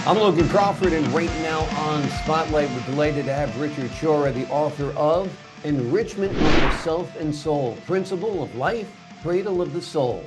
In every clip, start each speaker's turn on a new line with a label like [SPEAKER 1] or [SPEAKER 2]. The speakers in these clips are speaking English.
[SPEAKER 1] I'm Logan Crawford, and right now on Spotlight, we're delighted to have Richard Choura, the author of Enrichment of the Self and Soul, Principle of Life, Cradle of the Soul.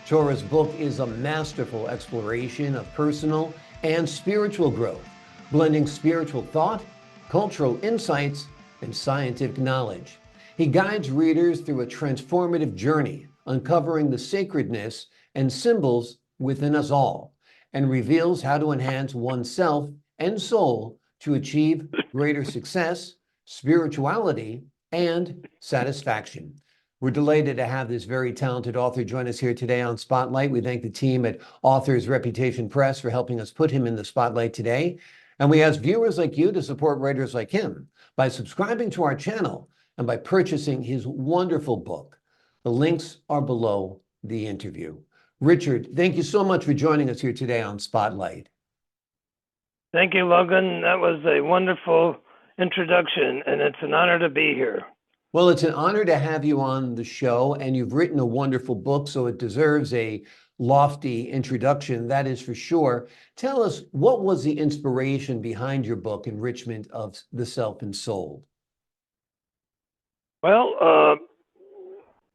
[SPEAKER 1] Choura's book is a masterful exploration of personal and spiritual growth, blending spiritual thought, cultural insights, and scientific knowledge. He guides readers through a transformative journey, uncovering the sacredness and symbols within us all, and reveals how to enhance oneself and soul to achieve greater success, spirituality, and satisfaction. We're delighted to have this very talented author join us here today on Spotlight. We thank the team at Authors Reputation Press for helping us put him in the spotlight today. And we ask viewers like you to support writers like him by subscribing to our channel and by purchasing his wonderful book. The links are below the interview. Richard, thank you so much for joining us here today on Spotlight.
[SPEAKER 2] Thank you, Logan. That was a wonderful introduction, and it's an honor to be here.
[SPEAKER 1] Well, it's an honor to have you on the show, and you've written a wonderful book, so it deserves a lofty introduction, that is for sure. Tell us, what was the inspiration behind your book, Enrichment of the Self and Soul?
[SPEAKER 2] Well,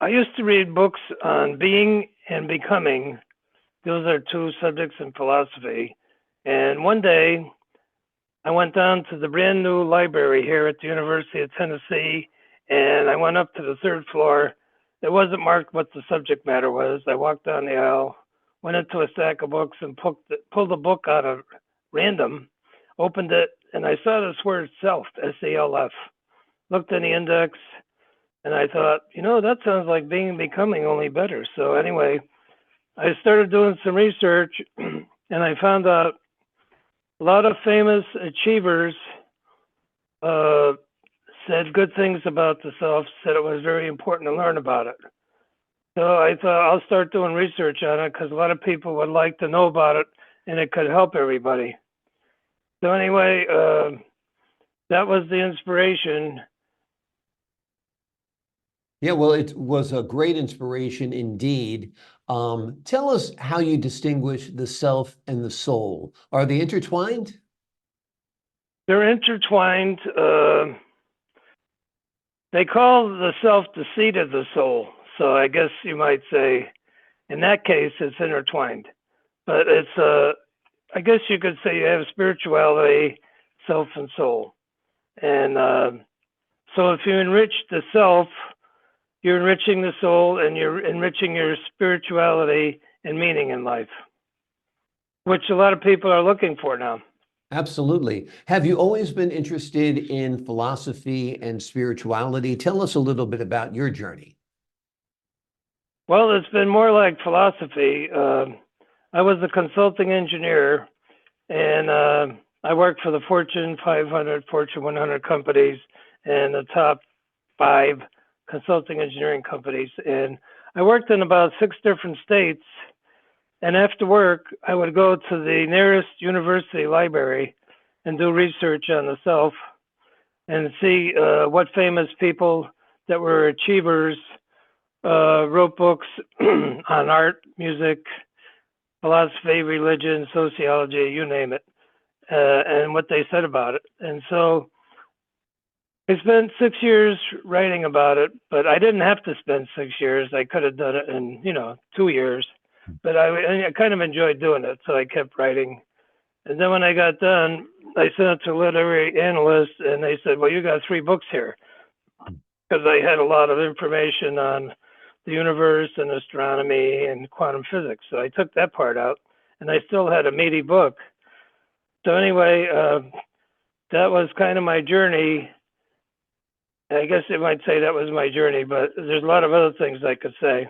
[SPEAKER 2] I used to read books on being and becoming. Those are two subjects in philosophy. And one day, I went down to the brand new library here at the University of Tennessee, and I went up to the third floor. It wasn't marked what the subject matter was. I walked down the aisle, went into a stack of books, and pulled a book out of random, opened it, and I saw this word self, S-E-L-F. Looked in the index, and I thought, that sounds like being and becoming, only better. So anyway, I started doing some research, and I found out a lot of famous achievers said good things about the self, said it was very important to learn about it. So I thought I'll start doing research on it because a lot of people would like to know about it, and it could help everybody. So anyway, that was the inspiration.
[SPEAKER 1] Yeah, well, it was a great inspiration indeed. Tell us how you distinguish the self and the soul. Are they intertwined?
[SPEAKER 2] They're intertwined. They call the self the seat of the soul. So I guess you might say, in that case, it's intertwined. But it's, I guess you could say you have spirituality, self, and soul. And so if you enrich the self, you're enriching the soul, and you're enriching your spirituality and meaning in life, which a lot of people are looking for now.
[SPEAKER 1] Absolutely. Have you always been interested in philosophy and spirituality? Tell us a little bit about your journey.
[SPEAKER 2] Well, it's been more like philosophy. I was a consulting engineer, and I worked for the Fortune 500, Fortune 100 companies, and the top 5 consulting engineering companies. And I worked in about 6 different states. And after work, I would go to the nearest university library and do research on the self and see what famous people that were achievers wrote books on art, music, philosophy, religion, sociology, you name it, and what they said about it. And so I spent 6 years writing about it, but I didn't have to spend 6 years. I could have done it in, 2 years. But I kind of enjoyed doing it, so I kept writing. And then when I got done, I sent it to a literary analyst, and they said, well, you got 3 books here. Because I had a lot of information on the universe and astronomy and quantum physics. So I took that part out, and I still had a meaty book. So anyway, that was kind of my journey. I guess you might say that was my journey, but there's a lot of other things I could say.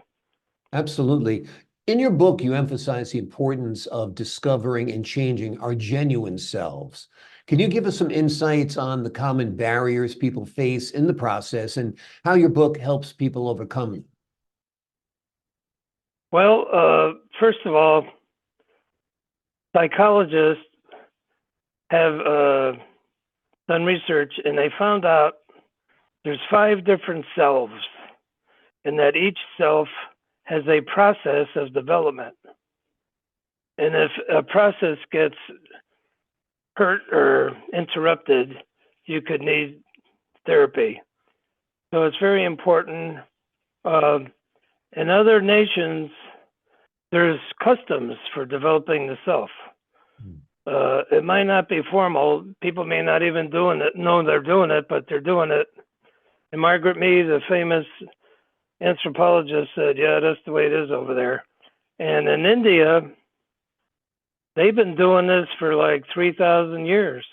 [SPEAKER 1] Absolutely. In your book, you emphasize the importance of discovering and changing our genuine selves. Can you give us some insights on the common barriers people face in the process and how your book helps people overcome them?
[SPEAKER 2] Well, first of all, psychologists have done research, and they found out there's 5 different selves, and that each self has a process of development. And if a process gets hurt or interrupted, you could need therapy. So it's very important. In other nations, there's customs for developing the self. It might not be formal. People may not even know they're doing it, but they're doing it. And Margaret Mead, the famous anthropologist, said, yeah, that's the way it is over there. And in India, they've been doing this for like 3,000 years.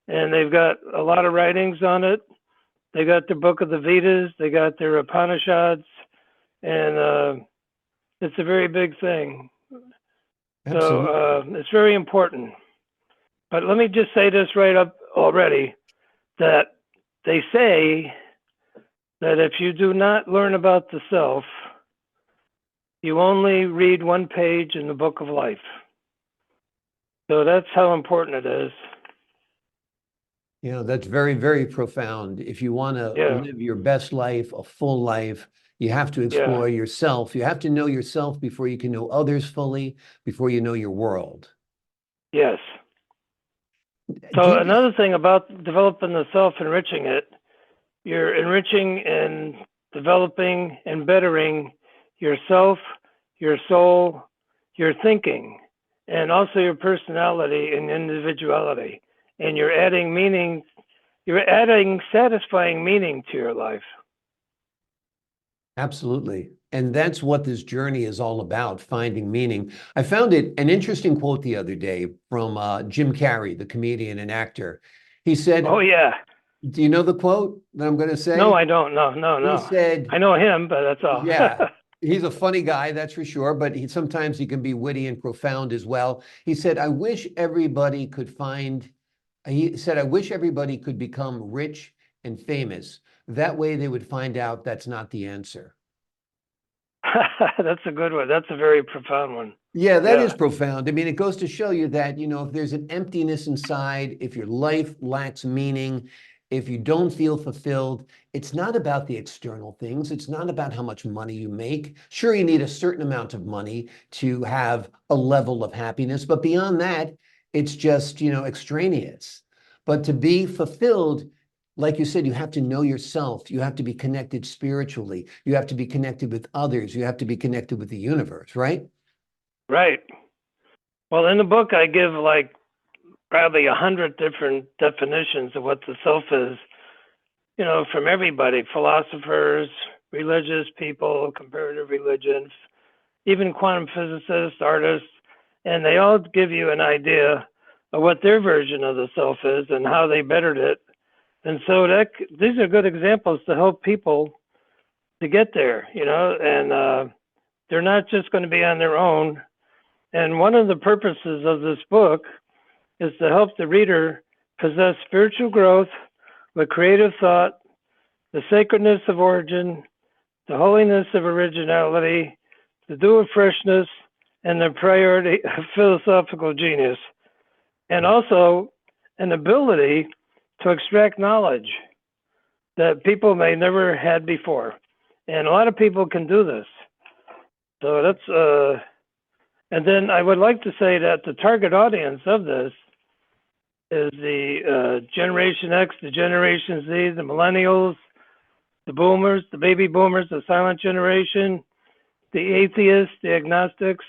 [SPEAKER 2] And they've got a lot of writings on it. They got their Book of the Vedas. They got their Upanishads. And it's a very big thing.
[SPEAKER 1] Absolutely.
[SPEAKER 2] So it's very important. But let me just say this right up already, that they say that if you do not learn about the self, you only read one page in the book of life. So that's how important it is.
[SPEAKER 1] You know, that's very, very profound. If you want to live your best life, a full life, you have to explore yourself. You have to know yourself before you can know others fully, before you know your world.
[SPEAKER 2] Yes. So another thing about developing the self, enriching it, you're enriching and developing and bettering yourself, your soul, your thinking, and also your personality and individuality. And you're adding meaning, you're adding satisfying meaning to your life.
[SPEAKER 1] Absolutely. And that's what this journey is all about, finding meaning. I found it an interesting quote the other day from Jim Carrey, the comedian and actor. He said,
[SPEAKER 2] oh, yeah.
[SPEAKER 1] Do you know the quote that I'm going to say?
[SPEAKER 2] No, I don't. No.
[SPEAKER 1] He said,
[SPEAKER 2] I know him, but that's all.
[SPEAKER 1] Yeah. He's a funny guy, that's for sure, but sometimes he can be witty and profound as well. He said, I wish everybody could become rich and famous. That way they would find out that's not the answer.
[SPEAKER 2] That's a good one. That's a very profound one.
[SPEAKER 1] Yeah, that is profound. I mean, it goes to show you that, if there's an emptiness inside, if your life lacks meaning, if you don't feel fulfilled, it's not about the external things. It's not about how much money you make. Sure, you need a certain amount of money to have a level of happiness, but beyond that, it's just, extraneous. But to be fulfilled, like you said, you have to know yourself. You have to be connected spiritually. You have to be connected with others. You have to be connected with the universe, right?
[SPEAKER 2] Right. Well, in the book, I give like probably 100 different definitions of what the self is, from everybody, philosophers, religious people, comparative religions, even quantum physicists, artists, and they all give you an idea of what their version of the self is and how they bettered it. And so these are good examples to help people to get there, and they're not just going to be on their own. And one of the purposes of this book is to help the reader possess spiritual growth with creative thought, the sacredness of origin, the holiness of originality, the dual freshness, and the priority of philosophical genius, and also an ability to extract knowledge that people may never had before. And a lot of people can do this. So that's, and then I would like to say that the target audience of this is the Generation X, the Generation Z, the millennials, the boomers, the baby boomers, the silent generation, the atheists, the agnostics,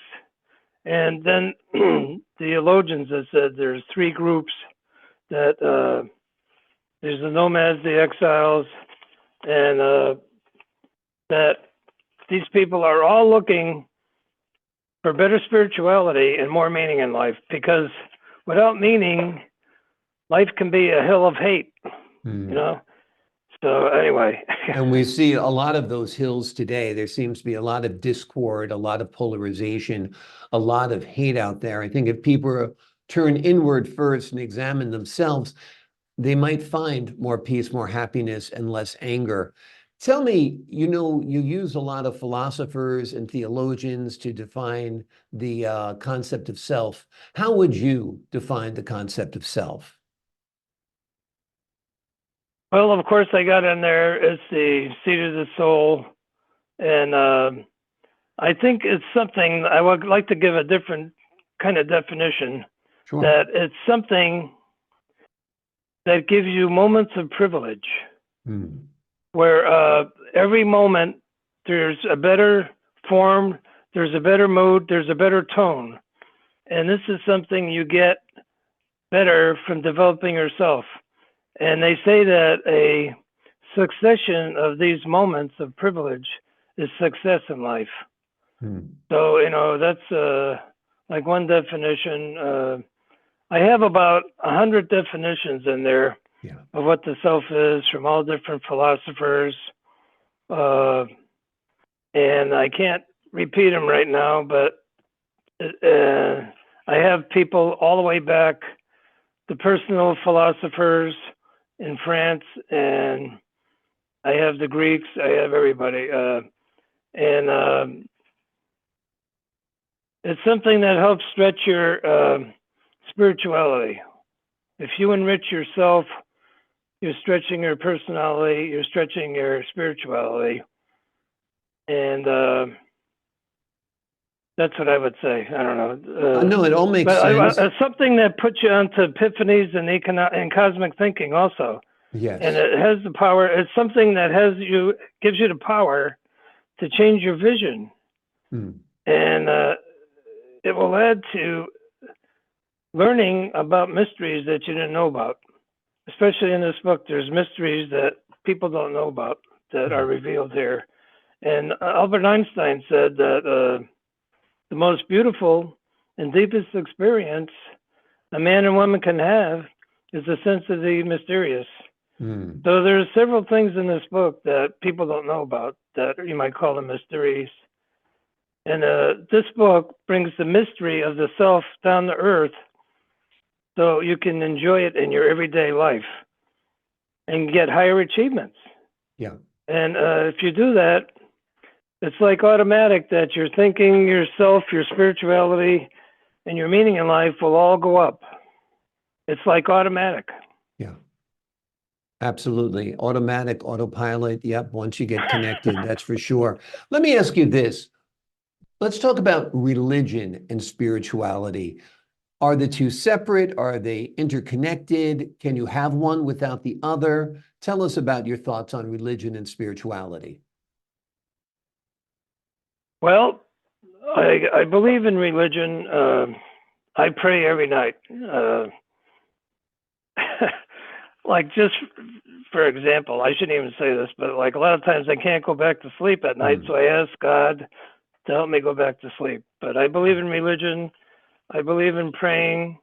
[SPEAKER 2] and then the theologians that said there's three groups that there's the nomads, the exiles, and that these people are all looking for better spirituality and more meaning in life, because without meaning, life can be a hill of hate, So anyway.
[SPEAKER 1] And we see a lot of those hills today. There seems to be a lot of discord, a lot of polarization, a lot of hate out there. I think if people turn inward first and examine themselves, they might find more peace, more happiness, and less anger. Tell me, you use a lot of philosophers and theologians to define the concept of self. How would you define the concept of self?
[SPEAKER 2] Well, of course, I got in there. It's the seat of the soul. And I think it's something I would like to give a different kind of definition.
[SPEAKER 1] Sure.
[SPEAKER 2] That it's something that gives you moments of privilege,
[SPEAKER 1] Hmm.
[SPEAKER 2] where every moment there's a better form, there's a better mood, there's a better tone. And this is something you get better from developing yourself. And they say that a succession of these moments of privilege is success in life.
[SPEAKER 1] Hmm.
[SPEAKER 2] So, that's like one definition. I have about 100 definitions in there
[SPEAKER 1] Yeah.
[SPEAKER 2] of what the self is from all different philosophers. And I can't repeat them right now, but I have people all the way back, the personal philosophers in France, and I have the Greeks, I have everybody. And it's something that helps stretch your spirituality. If you enrich yourself, you're stretching your personality, you're stretching your spirituality. And that's what I would say. I don't know.
[SPEAKER 1] No, it all makes
[SPEAKER 2] But
[SPEAKER 1] sense.
[SPEAKER 2] something that puts you onto epiphanies and cosmic thinking also.
[SPEAKER 1] Yes.
[SPEAKER 2] And it has the power. It's something that gives you the power to change your vision.
[SPEAKER 1] Hmm.
[SPEAKER 2] And it will add to learning about mysteries that you didn't know about. Especially in this book, there's mysteries that people don't know about that are revealed here. And Albert Einstein said that the most beautiful and deepest experience a man and woman can have is a sense of the mysterious.
[SPEAKER 1] Hmm.
[SPEAKER 2] So there's several things in this book that people don't know about that you might call them mysteries. And this book brings the mystery of the self down to earth so you can enjoy it in your everyday life and get higher achievements.
[SPEAKER 1] Yeah.
[SPEAKER 2] And if you do that, it's like automatic that your thinking, yourself, your spirituality, and your meaning in life will all go up. It's like automatic.
[SPEAKER 1] Yeah. Absolutely. Automatic, autopilot. Yep. Once you get connected, that's for sure. Let me ask you this. Let's talk about religion and spirituality. Are the two separate? Are they interconnected? Can you have one without the other? Tell us about your thoughts on religion and spirituality.
[SPEAKER 2] Well, I believe in religion. I pray every night. Like, just for example, I shouldn't even say this, but like a lot of times I can't go back to sleep at night, so I ask God to help me go back to sleep. But I believe in religion. I believe in praying.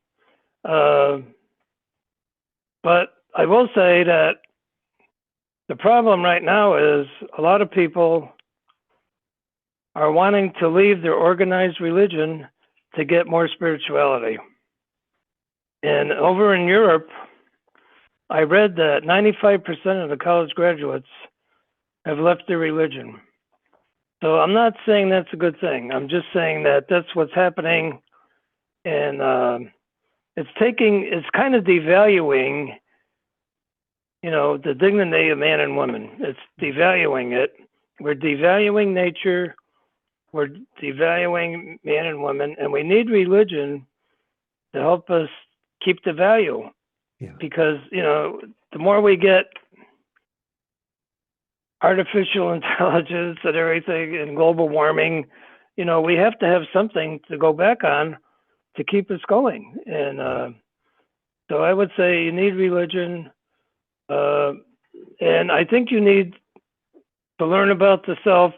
[SPEAKER 2] But I will say that the problem right now is a lot of people are wanting to leave their organized religion to get more spirituality. And over in Europe, I read that 95% of the college graduates have left their religion. So I'm not saying that's a good thing. I'm just saying that that's what's happening. And it's kind of devaluing, the dignity of man and woman. It's devaluing it. We're devaluing nature. We're devaluing man and woman, and we need religion to help us keep the value.
[SPEAKER 1] Yeah.
[SPEAKER 2] Because, the more we get artificial intelligence and everything and global warming, we have to have something to go back on to keep us going. And so I would say you need religion. And I think you need to learn about the self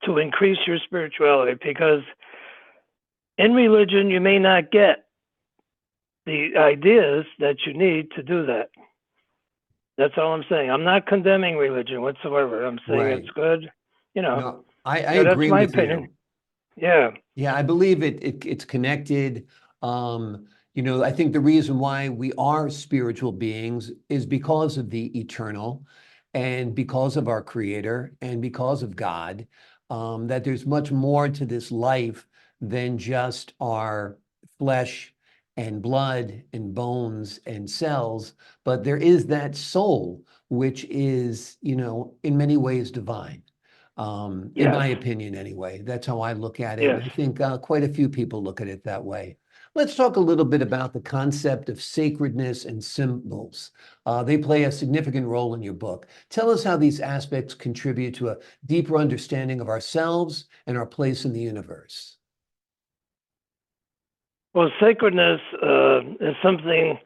[SPEAKER 2] to increase your spirituality, because in religion you may not get the ideas that you need to do that. That's all I'm saying. I'm not condemning religion whatsoever. I'm saying
[SPEAKER 1] Right.
[SPEAKER 2] it's good.
[SPEAKER 1] No, I
[SPEAKER 2] That's
[SPEAKER 1] agree
[SPEAKER 2] my
[SPEAKER 1] with
[SPEAKER 2] opinion.
[SPEAKER 1] you.
[SPEAKER 2] Yeah.
[SPEAKER 1] Yeah, I believe it's connected. I think the reason why we are spiritual beings is because of the eternal and because of our creator and because of God, that there's much more to this life than just our flesh and blood and bones and cells, but there is that soul, which is, in many ways divine. In my
[SPEAKER 2] Yes.
[SPEAKER 1] opinion, anyway. That's how I look at it. And
[SPEAKER 2] Yes.
[SPEAKER 1] I think quite a few people look at it that way. Let's talk a little bit about the concept of sacredness and symbols. They play a significant role in your book. Tell us how these aspects contribute to a deeper understanding of ourselves and our place in the universe.
[SPEAKER 2] Well, sacredness is something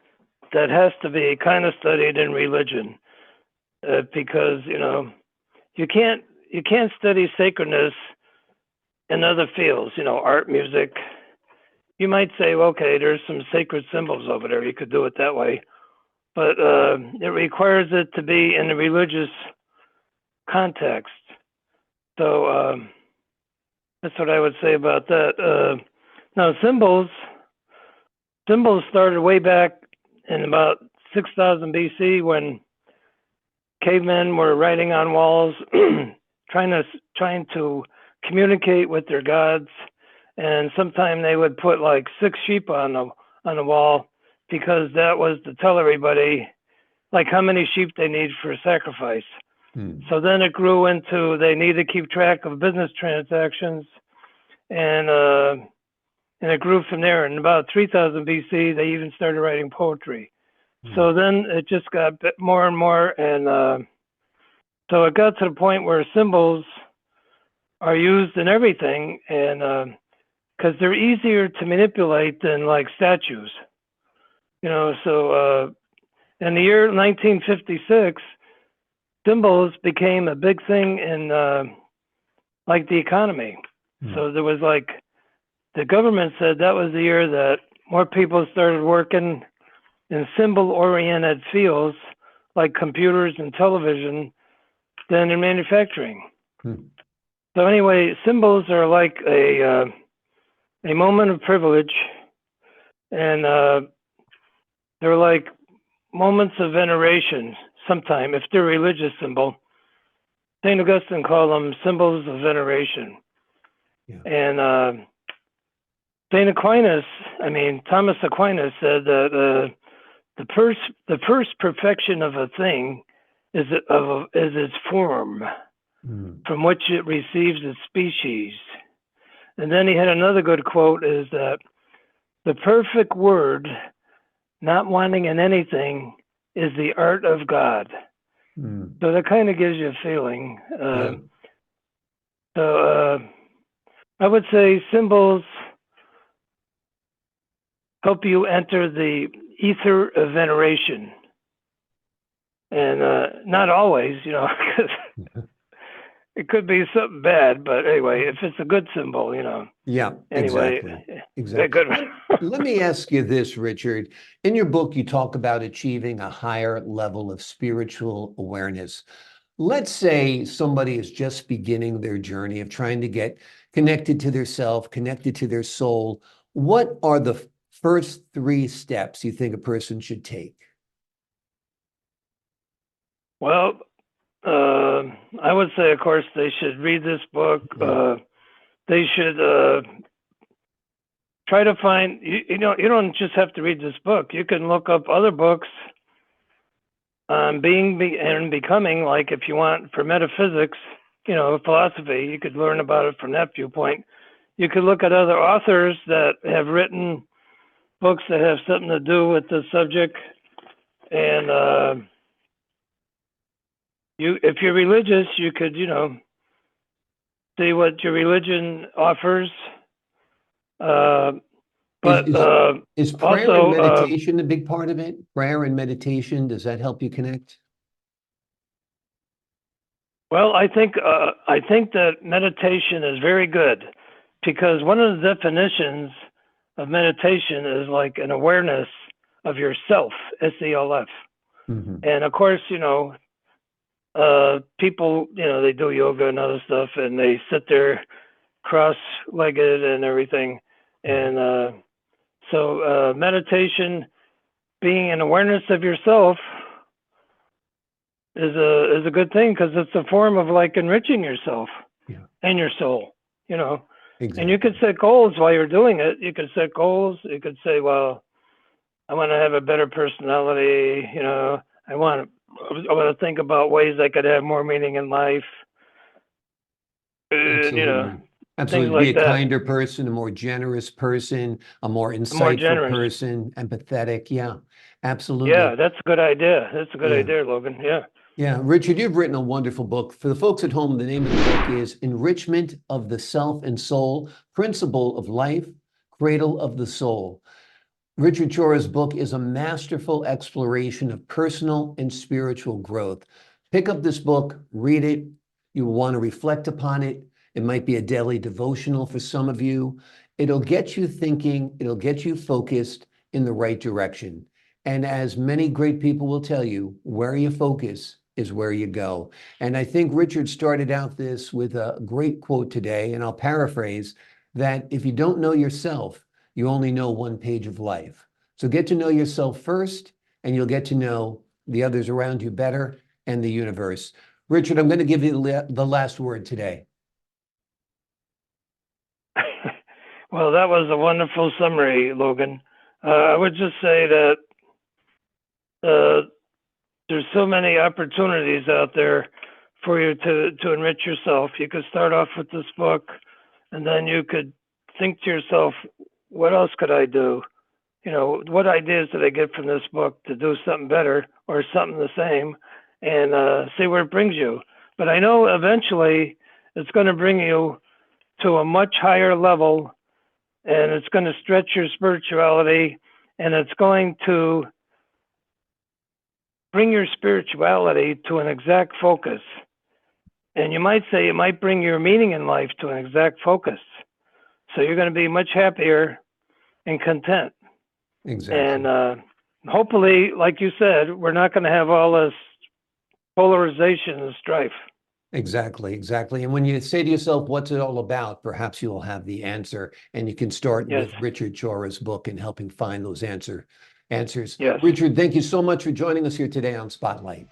[SPEAKER 2] that has to be kind of studied in religion, because you can't study sacredness in other fields. Art, music. You might say, well, okay, there's some sacred symbols over there. You could do it that way, but it requires it to be in a religious context. So that's what I would say about that. Now, symbols started way back in about 6,000 BC when cavemen were writing on walls, trying to communicate with their gods. And sometimes they would put like 6 sheep on the wall, because that was to tell everybody like how many sheep they need for a sacrifice. So then it grew into they need to keep track of business transactions, and it grew from there. In about 3000 BC, they even started writing poetry. So then it just got more and more, and so it got to the point where symbols are used in everything, and because they're easier to manipulate than like statues. So in the year 1956, symbols became a big thing in like the economy. So there was like, the government said that was the year that more people started working in symbol-oriented fields like computers and television than in manufacturing. So anyway, symbols are like a moment of privilege, and they're like moments of veneration. Sometime, if they're a religious symbol, St. Augustine called them symbols of veneration. And Thomas Aquinas said that the first perfection of a thing is its form, from which it receives its species. And then he had another good quote, is that the perfect word, not wanting in anything, is the art of God. So that kind of gives you a feeling. So I would say symbols help you enter the ether of veneration. And not always, because it could be something bad, but anyway, if it's a good symbol,
[SPEAKER 1] Yeah,
[SPEAKER 2] anyway,
[SPEAKER 1] exactly.
[SPEAKER 2] Good.
[SPEAKER 1] Let me ask you this, Richard. In your book, you talk about achieving a higher level of spiritual awareness. Let's say somebody is just beginning their journey of trying to get connected to their self, connected to their soul. What are the first 3 steps you think a person should take?
[SPEAKER 2] Well, I would say, of course, they should read this book. They should try to find, you don't just have to read this book. You can look up other books on being and becoming, like if you want for metaphysics, philosophy, you could learn about it from that viewpoint. You could look at other authors that have written books that have something to do with the subject. And if you're religious, you could, see what your religion offers. But
[SPEAKER 1] is prayer
[SPEAKER 2] also,
[SPEAKER 1] and meditation a big part of it? Prayer and meditation, does that help you connect?
[SPEAKER 2] Well, I think that meditation is very good, because one of the definitions of meditation is like an awareness of yourself, SELF. And of course, people, they do yoga and other stuff, and they sit there cross-legged and everything. And so meditation, being an awareness of yourself, is a good thing, because it's a form of like enriching yourself and your soul,
[SPEAKER 1] Exactly.
[SPEAKER 2] And you could set goals while you're doing it. You could set goals. You could say, well, I want to have a better personality. I want to think about ways I could have more meaning in life.
[SPEAKER 1] Absolutely. Absolutely. Be
[SPEAKER 2] like
[SPEAKER 1] a
[SPEAKER 2] that.
[SPEAKER 1] kinder person, a more generous person, a more
[SPEAKER 2] More
[SPEAKER 1] insightful
[SPEAKER 2] generous.
[SPEAKER 1] person, empathetic. Yeah, absolutely.
[SPEAKER 2] Yeah, that's a good idea. That's a good
[SPEAKER 1] Yeah.
[SPEAKER 2] idea, Logan. Yeah.
[SPEAKER 1] Yeah. Richard, you've written a wonderful book. For the folks at home, the name of the book is Enrichment of the Self and Soul, Principle of Life, Cradle of the Soul. Richard Choura's book is a masterful exploration of personal and spiritual growth. Pick up this book, read it. You want to reflect upon it. It might be a daily devotional for some of you. It'll get you thinking, it'll get you focused in the right direction. And as many great people will tell you, where you focus is where you go. And I think Richard started out this with a great quote today, and I'll paraphrase that if you don't know yourself, you only know one page of life. So get to know yourself first, and you'll get to know the others around you better and the universe. Richard, I'm going to give you the last word today.
[SPEAKER 2] Well, that was a wonderful summary, Logan. I would just say that there's so many opportunities out there for you to enrich yourself. You could start off with this book, and then you could think to yourself, what else could I do? You know, what ideas did I get from this book to do something better or something the same, and see where it brings you. But I know eventually it's going to bring you to a much higher level, and it's going to stretch your spirituality, and it's going to bring your spirituality to an exact focus. And you might say it might bring your meaning in life to an exact focus. So you're going to be much happier and content.
[SPEAKER 1] Exactly.
[SPEAKER 2] And hopefully, like you said, we're not going to have all this polarization and strife.
[SPEAKER 1] Exactly, exactly. And when you say to yourself, what's it all about? Perhaps you'll have the answer, and you can start
[SPEAKER 2] Yes.
[SPEAKER 1] with Richard Choura's book and helping find those answers.
[SPEAKER 2] Yes.
[SPEAKER 1] Richard, thank you so much for joining us here today on Spotlight.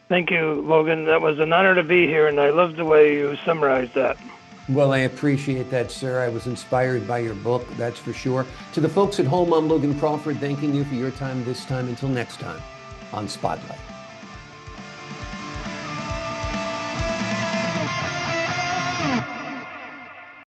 [SPEAKER 2] Thank you, Logan. That was an honor to be here, and I love the way you summarized that.
[SPEAKER 1] Well, I appreciate that, sir. I was inspired by your book, that's for sure. To the folks at home, I'm Logan Crawford, thanking you for your time this time. Until next time on Spotlight.